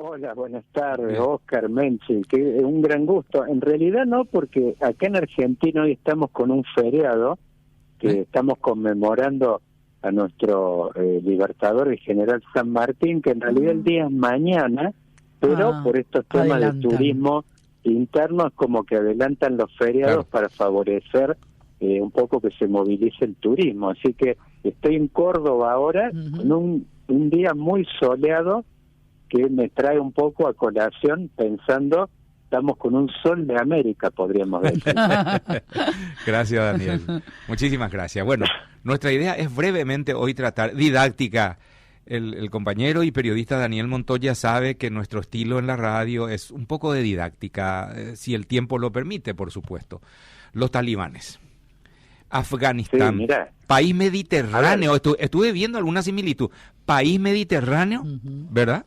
Hola, buenas tardes, Oscar, Menchi, que un gran gusto. En realidad no, porque acá en Argentina hoy estamos con un feriado que estamos conmemorando a nuestro libertador, el general San Martín, que en realidad el día es mañana, pero por estos temas de turismo interno es como que adelantan los feriados para favorecer un poco que se movilice el turismo. Así que estoy en Córdoba ahora con un día muy soleado que me trae un poco a colación pensando, estamos con un sol de América, podríamos decir. Gracias, Daniel. Muchísimas gracias. Bueno, nuestra idea es brevemente hoy tratar didáctica. El compañero y periodista Daniel Montoya sabe que nuestro estilo en la radio es un poco de didáctica, si el tiempo lo permite, por supuesto. Los talibanes. Afganistán, sí, país mediterráneo, estuve viendo alguna similitud, país mediterráneo, ¿verdad?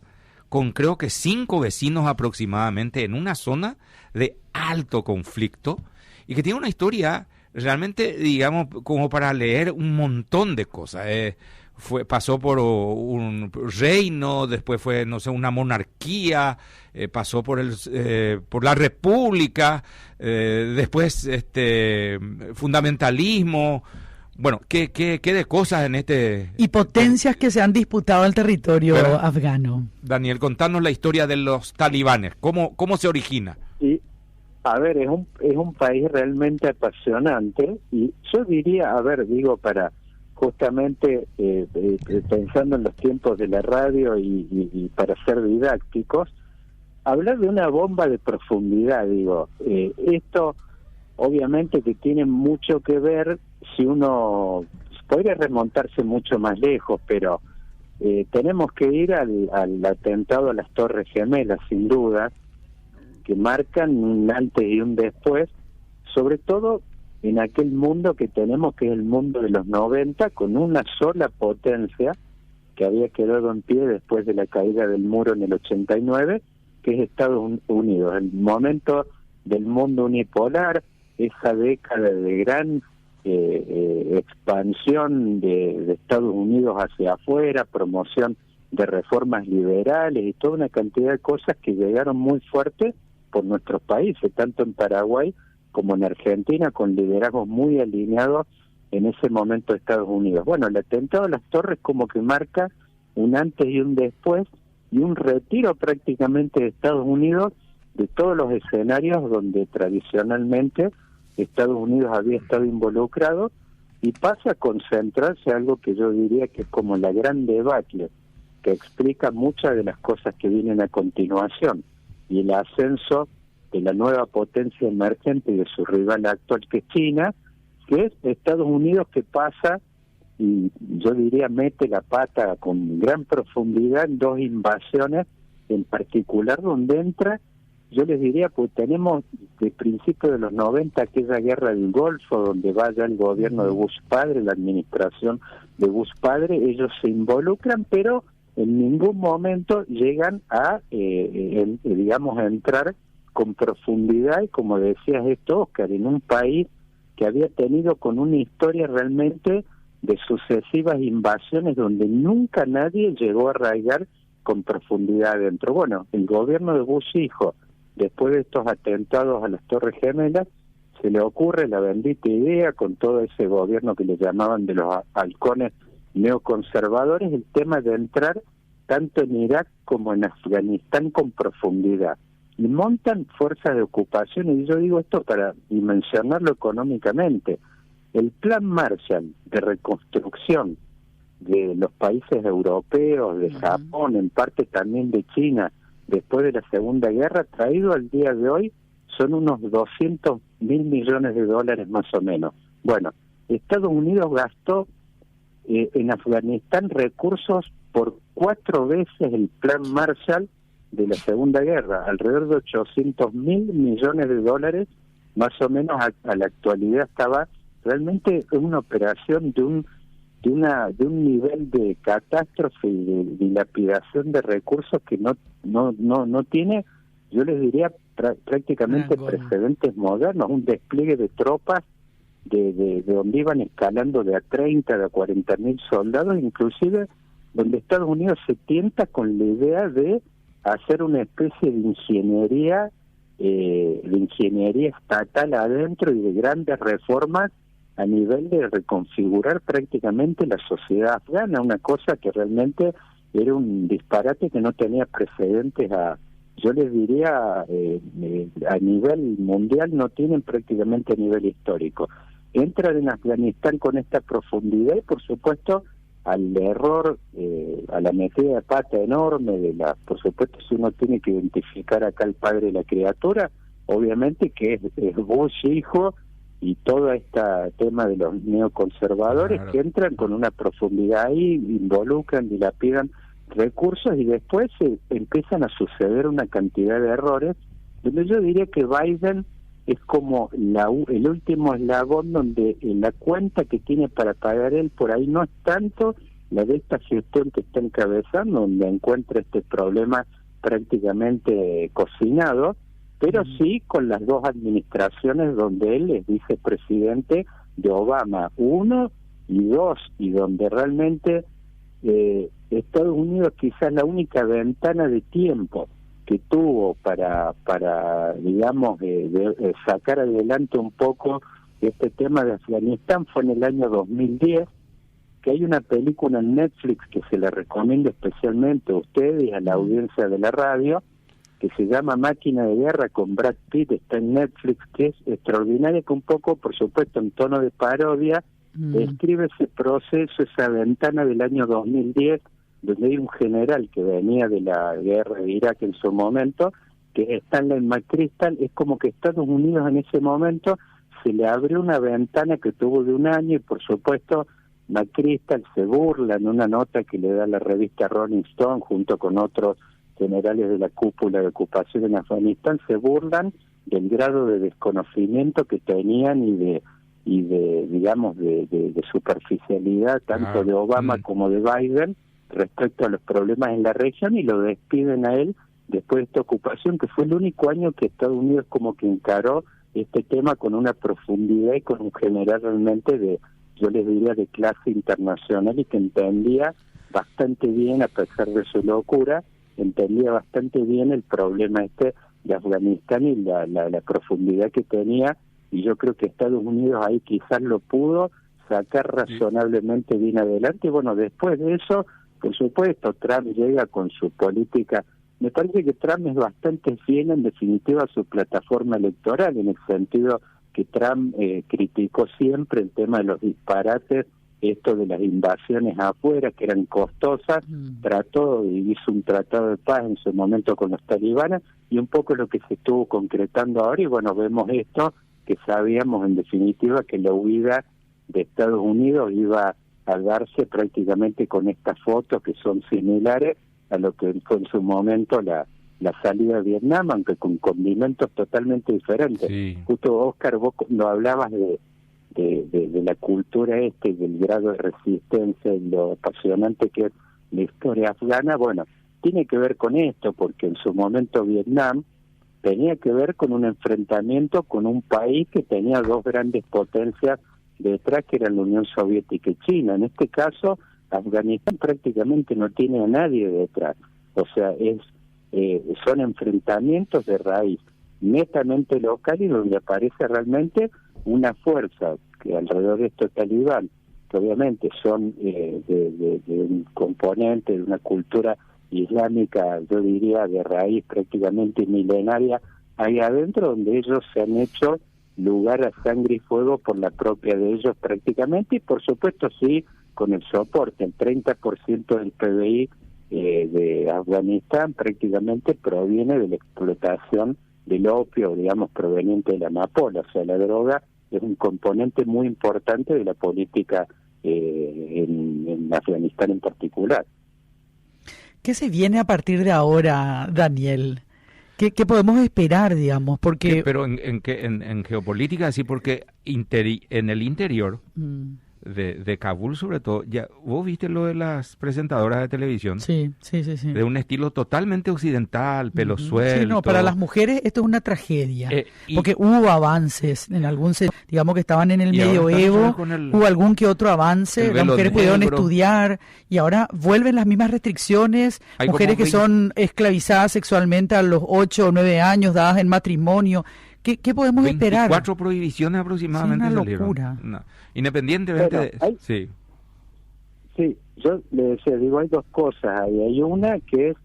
Con creo que 5 vecinos aproximadamente en una zona de alto conflicto y que tiene una historia realmente, digamos, como para leer un montón de cosas. Pasó por un reino, después fue, no sé, una monarquía, pasó por la república, después fundamentalismo. Bueno, ¿qué de cosas en este... Y potencias que se han disputado el territorio afgano. Daniel, contanos la historia de los talibanes, ¿cómo se origina? Y, a ver, es un país realmente apasionante, y yo diría, para justamente pensando en los tiempos de la radio y para ser didácticos, hablar de una bomba de profundidad, esto obviamente que tiene mucho que ver, si uno podría remontarse mucho más lejos, pero tenemos que ir al atentado a las Torres Gemelas, sin duda, que marcan un antes y un después, sobre todo en aquel mundo que tenemos, que es el mundo de los 90, con una sola potencia que había quedado en pie después de la caída del muro en el 89, que es Estados Unidos, el momento del mundo unipolar, esa década de gran expansión de Estados Unidos hacia afuera, promoción de reformas liberales y toda una cantidad de cosas que llegaron muy fuertes por nuestros países, tanto en Paraguay como en Argentina, con liderazgos muy alineados en ese momento de Estados Unidos. Bueno, el atentado a las Torres como que marca un antes y un después, y un retiro prácticamente de Estados Unidos de todos los escenarios donde tradicionalmente Estados Unidos había estado involucrado, y pasa a concentrarse algo que yo diría que es como la gran debacle, que explica muchas de las cosas que vienen a continuación, y el ascenso de la nueva potencia emergente y de su rival actual, que es China, que es Estados Unidos, que pasa, y yo diría mete la pata con gran profundidad en dos invasiones en particular, donde entra, yo les diría, pues tenemos de principios de los 90 aquella guerra del Golfo, donde va ya el gobierno de Bush padre, la administración de Bush padre, ellos se involucran, pero en ningún momento llegan a, a entrar con profundidad, y como decías esto, Oscar, en un país que había tenido con una historia realmente de sucesivas invasiones donde nunca nadie llegó a arraigar con profundidad dentro. Bueno, el gobierno de Bush hijo, después de estos atentados a las Torres Gemelas, se le ocurre la bendita idea, con todo ese gobierno que le llamaban de los halcones neoconservadores, el tema de entrar tanto en Irak como en Afganistán con profundidad. Y montan fuerzas de ocupación, y yo digo esto para dimensionarlo económicamente. El plan Marshall de reconstrucción de los países europeos, de Japón, en parte también de China, después de la Segunda Guerra, traído al día de hoy, son unos 200.000 millones de dólares más o menos. Bueno, Estados Unidos gastó en Afganistán recursos por 4 veces el plan Marshall de la Segunda Guerra, alrededor de 800.000 millones de dólares, más o menos a la actualidad. Estaba realmente una operación de un nivel de catástrofe y de dilapidación de recursos que no tiene, yo les diría, prácticamente precedentes modernos, un despliegue de tropas de donde iban escalando de a 30, de a 40.000 soldados, inclusive donde Estados Unidos se tienta con la idea de hacer una especie de ingeniería estatal adentro y de grandes reformas a nivel de reconfigurar prácticamente la sociedad afgana, una cosa que realmente era un disparate que no tenía precedentes yo les diría, a nivel mundial, no tienen prácticamente a nivel histórico. Entran en Afganistán con esta profundidad y, por supuesto, al error, a la metida de pata enorme por supuesto, si uno tiene que identificar acá al padre de la criatura, obviamente que es Bush hijo, y todo este tema de los neoconservadores, claro, que entran con una profundidad ahí, involucran, dilapidan recursos y después empiezan a suceder una cantidad de errores, donde yo diría que Biden es como el último eslabón, donde la cuenta que tiene para pagar él por ahí no es tanto la de esta gestión que está encabezando, donde encuentra este problema prácticamente cocinado, pero sí con las dos administraciones donde él es vicepresidente de Obama 1 y 2, y donde realmente Estados Unidos quizás la única ventana de tiempo que tuvo para digamos, sacar adelante un poco este tema de Afganistán fue en el año 2010, que hay una película en Netflix que se la recomiendo especialmente a ustedes y a la audiencia de la radio, que se llama Máquina de Guerra, con Brad Pitt, está en Netflix, que es extraordinaria, que un poco, por supuesto, en tono de parodia, describe ese proceso, esa ventana del año 2010, donde hay un general que venía de la guerra de Irak en su momento, que es Stanley McChrystal. Es como que Estados Unidos en ese momento se le abrió una ventana que tuvo de un año, y por supuesto McChrystal se burla en una nota que le da la revista Rolling Stone junto con otros generales de la cúpula de ocupación en Afganistán, se burlan del grado de desconocimiento que tenían y de digamos de superficialidad tanto de Obama como de Biden respecto a los problemas en la región, y lo despiden a él después de esta ocupación, que fue el único año que Estados Unidos como que encaró este tema con una profundidad y con un general realmente yo les diría, de clase internacional, y que entendía bastante bien, a pesar de su locura, entendía bastante bien el problema de Afganistán y la profundidad que tenía, y yo creo que Estados Unidos ahí quizás lo pudo sacar razonablemente bien adelante. Y bueno, después de eso, por supuesto, Trump llega con su política. Me parece que Trump es bastante fiel, en definitiva, a su plataforma electoral, en el sentido que Trump criticó siempre el tema de los disparates, esto de las invasiones afuera, que eran costosas, trató y hizo un tratado de paz en su momento con los talibanes, y un poco lo que se estuvo concretando ahora, y bueno, vemos esto, que sabíamos en definitiva que la huida de Estados Unidos iba a darse prácticamente con estas fotos que son similares a lo que fue en su momento la salida de Vietnam, aunque con condimentos totalmente diferentes. Sí. Justo, Oscar, vos no hablabas de la cultura del grado de resistencia y lo apasionante que es la historia afgana. Bueno, tiene que ver con esto, porque en su momento Vietnam tenía que ver con un enfrentamiento con un país que tenía dos grandes potencias detrás, que eran la Unión Soviética y China. En este caso, Afganistán prácticamente no tiene a nadie detrás. O sea, son enfrentamientos de raíz netamente local, y donde aparece realmente una fuerza que alrededor de estos talibán, que obviamente son de un componente de una cultura islámica, yo diría, de raíz prácticamente milenaria, ahí adentro, donde ellos se han hecho lugar a sangre y fuego por la propia de ellos prácticamente, y por supuesto sí con el soporte. El 30% del PBI de Afganistán prácticamente proviene de la explotación del opio, digamos, proveniente de la amapola. O sea, la droga es un componente muy importante de la política en Afganistán en particular. ¿Qué se viene a partir de ahora, Daniel? ¿Qué podemos esperar, digamos? Porque pero en geopolítica, sí, porque en el interior de Kabul sobre todo. Ya, ¿vos viste lo de las presentadoras de televisión? Sí. De un estilo totalmente occidental, pelo suelto. Sí, no, para las mujeres esto es una tragedia, porque hubo avances en algún digamos que estaban en el medioevo, hubo algún que otro avance, las mujeres pudieron estudiar y ahora vuelven las mismas restricciones, hay mujeres que son esclavizadas sexualmente a los 8 o 9 años, dadas en matrimonio. ¿Qué podemos esperar? 24 prohibiciones aproximadamente una salieron. Locura. No. Independientemente sí, yo le decía, hay dos cosas ahí. Hay una que es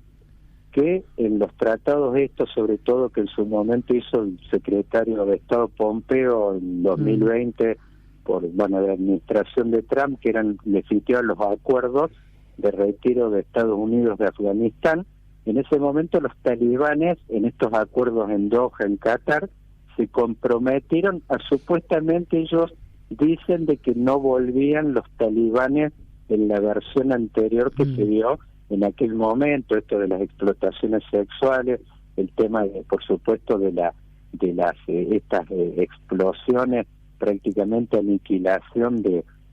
que en los tratados estos, sobre todo que en su momento hizo el secretario de Estado Pompeo en 2020 por la administración de Trump, que eran definitivos los acuerdos de retiro de Estados Unidos de Afganistán. En ese momento los talibanes, en estos acuerdos en Doha, en Qatar, se comprometieron a, supuestamente ellos dicen de que no volvían los talibanes en la versión anterior que se dio en aquel momento, esto de las explotaciones sexuales, el tema de, por supuesto, de las estas explosiones, prácticamente aniquilación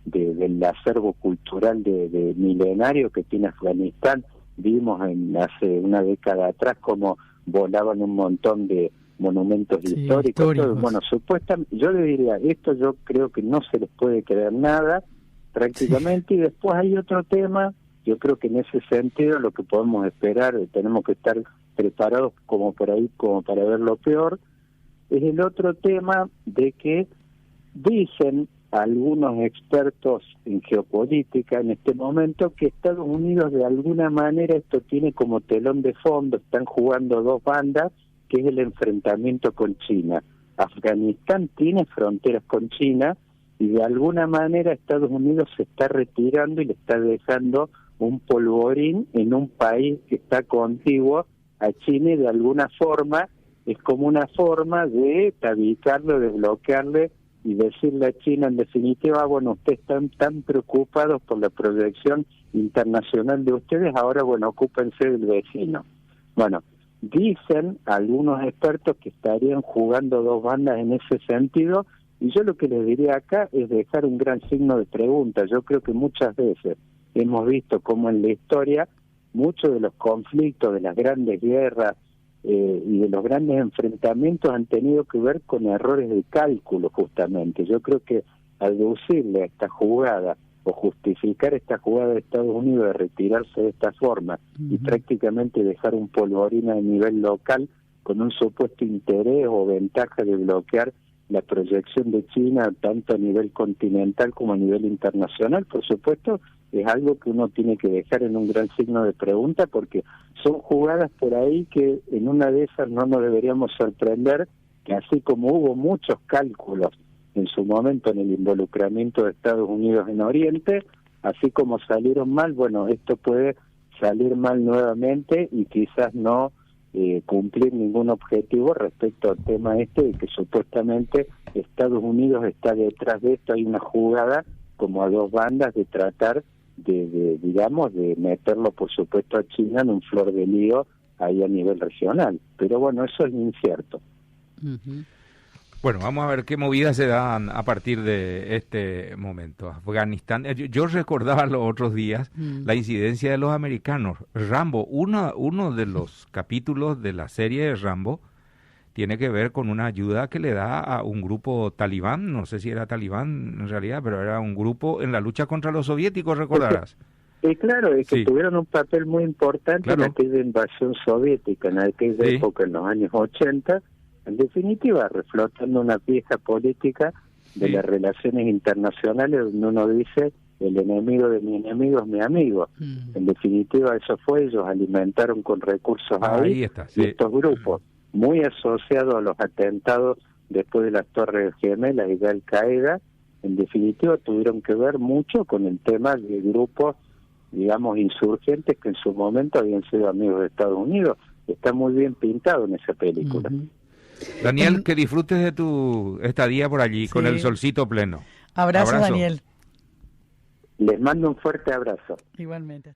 del acervo cultural de milenario que tiene Afganistán. Vimos hace una década atrás cómo volaban un montón de monumentos históricos. Entonces, bueno, supuestamente, yo le diría, esto yo creo que no se les puede creer nada, prácticamente, y después hay otro tema, yo creo que en ese sentido lo que podemos esperar, tenemos que estar preparados como para ver lo peor, es el otro tema de que dicen algunos expertos en geopolítica en este momento que Estados Unidos de alguna manera esto tiene como telón de fondo, están jugando dos bandas, que es el enfrentamiento con China. Afganistán tiene fronteras con China y de alguna manera Estados Unidos se está retirando y le está dejando un polvorín en un país que está contiguo a China y de alguna forma es como una forma de tabicarlo, de bloquearle y decirle a China en definitiva, bueno, ustedes están tan preocupados por la proyección internacional de ustedes, ahora bueno, ocúpense del vecino. Bueno, dicen algunos expertos que estarían jugando dos bandas en ese sentido, y yo lo que les diría acá es dejar un gran signo de pregunta. Yo creo que muchas veces hemos visto cómo en la historia muchos de los conflictos, de las grandes guerras y de los grandes enfrentamientos han tenido que ver con errores de cálculo justamente. Yo creo que al deducirle a esta jugada o justificar esta jugada de Estados Unidos de retirarse de esta forma y prácticamente dejar un polvorín a nivel local con un supuesto interés o ventaja de bloquear la proyección de China tanto a nivel continental como a nivel internacional, por supuesto, es algo que uno tiene que dejar en un gran signo de pregunta porque son jugadas por ahí que en una de esas no nos deberíamos sorprender que así como hubo muchos cálculos en su momento en el involucramiento de Estados Unidos en Oriente, así como salieron mal, bueno, esto puede salir mal nuevamente y quizás no cumplir ningún objetivo respecto al tema de que supuestamente Estados Unidos está detrás de esto. Hay una jugada como a dos bandas de tratar de meterlo, por supuesto, a China en un flor de lío ahí a nivel regional. Pero bueno, eso es incierto. Bueno, vamos a ver qué movidas se dan a partir de este momento. Afganistán, yo recordaba los otros días la incidencia de los americanos. Rambo, uno de los capítulos de la serie de Rambo tiene que ver con una ayuda que le da a un grupo talibán, no sé si era talibán en realidad, pero era un grupo en la lucha contra los soviéticos, recordarás. Claro, es que tuvieron un papel muy importante en aquella invasión soviética, en aquella época, en los años 80, en definitiva, reflotando una vieja política de las relaciones internacionales donde uno dice, el enemigo de mi enemigo es mi amigo. En definitiva, eso fue, ellos alimentaron con recursos ahí está, y estos grupos, muy asociados a los atentados después de las Torres Gemelas y de Al-Qaeda, en definitiva tuvieron que ver mucho con el tema de grupos, digamos, insurgentes que en su momento habían sido amigos de Estados Unidos. Está muy bien pintado en esa película. Daniel, que disfrutes de tu estadía por allí, con el solcito pleno. Abrazo, Daniel. Les mando un fuerte abrazo. Igualmente.